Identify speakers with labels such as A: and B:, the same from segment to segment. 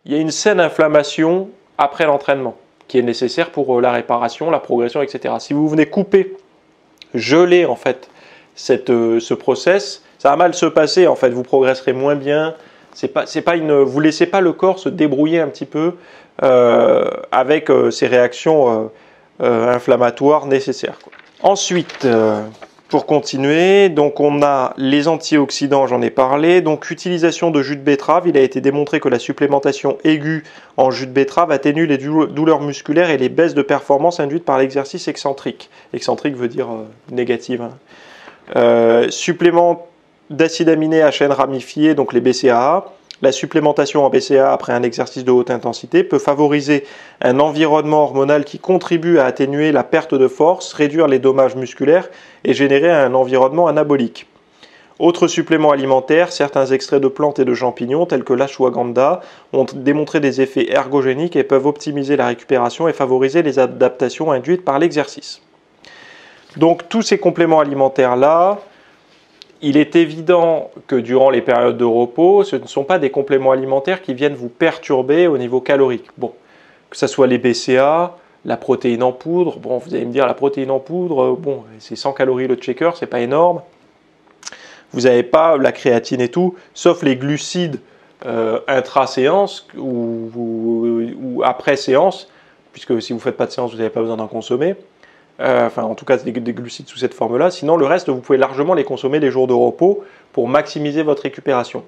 A: il y a une saine inflammation après l'entraînement qui est nécessaire pour la réparation, la progression, etc. Si vous venez couper, geler en fait ce process, ça va mal se passer en fait, vous progresserez moins bien. Vous laissez pas le corps se débrouiller un petit peu avec ces réactions inflammatoires nécessaires, quoi. Ensuite, pour continuer, donc on a les antioxydants, j'en ai parlé. Donc utilisation de jus de betterave, il a été démontré que la supplémentation aiguë en jus de betterave atténue les douleurs musculaires et les baisses de performance induites par l'exercice excentrique. Excentrique veut dire négative, hein. Supplément d'acides aminés à chaîne ramifiée, donc les BCAA. La supplémentation en BCAA après un exercice de haute intensité peut favoriser un environnement hormonal qui contribue à atténuer la perte de force, réduire les dommages musculaires et générer un environnement anabolique. Autres suppléments alimentaires, certains extraits de plantes et de champignons tels que l'ashwagandha ont démontré des effets ergogéniques et peuvent optimiser la récupération et favoriser les adaptations induites par l'exercice. Donc tous ces compléments alimentaires-là, il est évident que durant les périodes de repos, ce ne sont pas des compléments alimentaires qui viennent vous perturber au niveau calorique. Bon, que ce soit les BCA, la protéine en poudre, bon, vous allez me dire la protéine en poudre, bon, c'est 100 calories le checker, c'est pas énorme. Vous n'avez pas la créatine et tout, sauf les glucides intra-séance ou après séance, puisque si vous ne faites pas de séance, vous n'avez pas besoin d'en consommer. Enfin, en tout cas, des glucides sous cette forme-là. Sinon, le reste, vous pouvez largement les consommer les jours de repos pour maximiser votre récupération.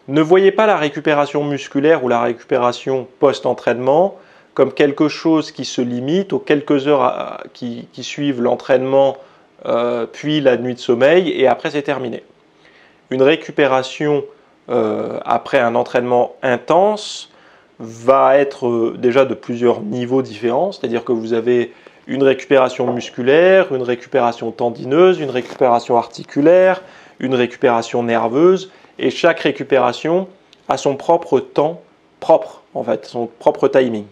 A: Ne voyez pas la récupération musculaire ou la récupération post-entraînement comme quelque chose qui se limite aux quelques heures qui suivent l'entraînement, puis la nuit de sommeil, et après c'est terminé. Une récupération après un entraînement intense va être déjà de plusieurs niveaux différents, c'est-à-dire que vous avez une récupération musculaire, une récupération tendineuse, une récupération articulaire, une récupération nerveuse, et chaque récupération a son propre temps propre, en fait, son propre timing.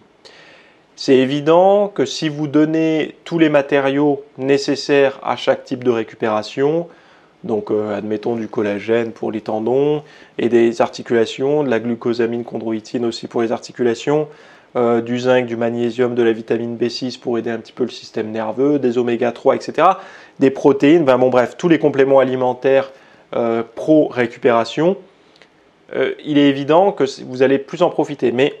A: C'est évident que si vous donnez tous les matériaux nécessaires à chaque type de récupération, donc admettons du collagène pour les tendons et des articulations, de la glucosamine chondroïtine aussi pour les articulations, du zinc, du magnésium, de la vitamine B6 pour aider un petit peu le système nerveux, des oméga 3, etc. Des protéines, ben bon bref, tous les compléments alimentaires pro-récupération, il est évident que vous allez plus en profiter. Mais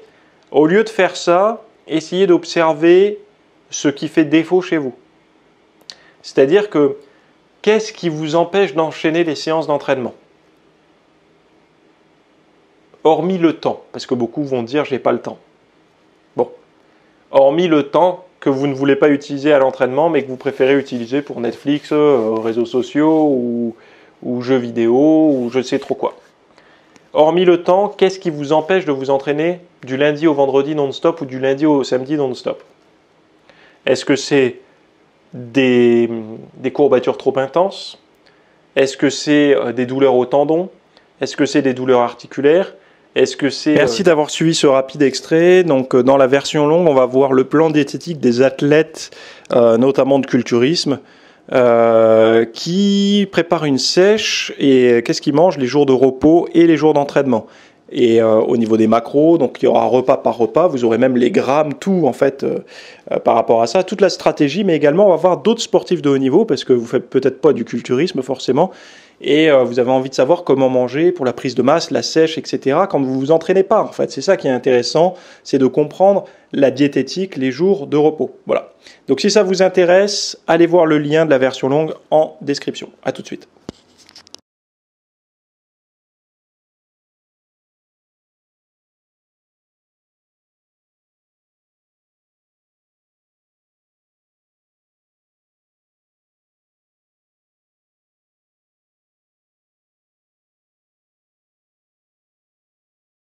A: au lieu de faire ça, essayez d'observer ce qui fait défaut chez vous. C'est-à-dire que qu'est-ce qui vous empêche d'enchaîner les séances d'entraînement? Hormis le temps, parce que beaucoup vont dire j'ai pas le temps. Bon, hormis le temps que vous ne voulez pas utiliser à l'entraînement, mais que vous préférez utiliser pour Netflix, réseaux sociaux ou jeux vidéo ou je ne sais trop quoi. Hormis le temps, qu'est-ce qui vous empêche de vous entraîner du lundi au vendredi non-stop ou du lundi au samedi non-stop? Est-ce que c'est des courbatures trop intenses? Est-ce que c'est des douleurs au tendon? Est-ce que c'est des douleurs articulaires? Est-ce que c'est... Merci d'avoir suivi ce rapide extrait. Donc, dans la version longue, on va voir le plan diététique des athlètes, notamment de culturisme, qui préparent une sèche et qu'est-ce qu'ils mangent les jours de repos et les jours d'entraînement. Et au niveau des macros, donc il y aura repas par repas, vous aurez même les grammes, tout en fait par rapport à ça, toute la stratégie, mais également on va voir d'autres sportifs de haut niveau, parce que vous ne faites peut-être pas du culturisme forcément, et vous avez envie de savoir comment manger pour la prise de masse, la sèche, etc. quand vous vous entraînez pas. En fait, c'est ça qui est intéressant, c'est de comprendre la diététique, les jours de repos. Voilà. Donc si ça vous intéresse, allez voir le lien de la version longue en description. À tout de suite.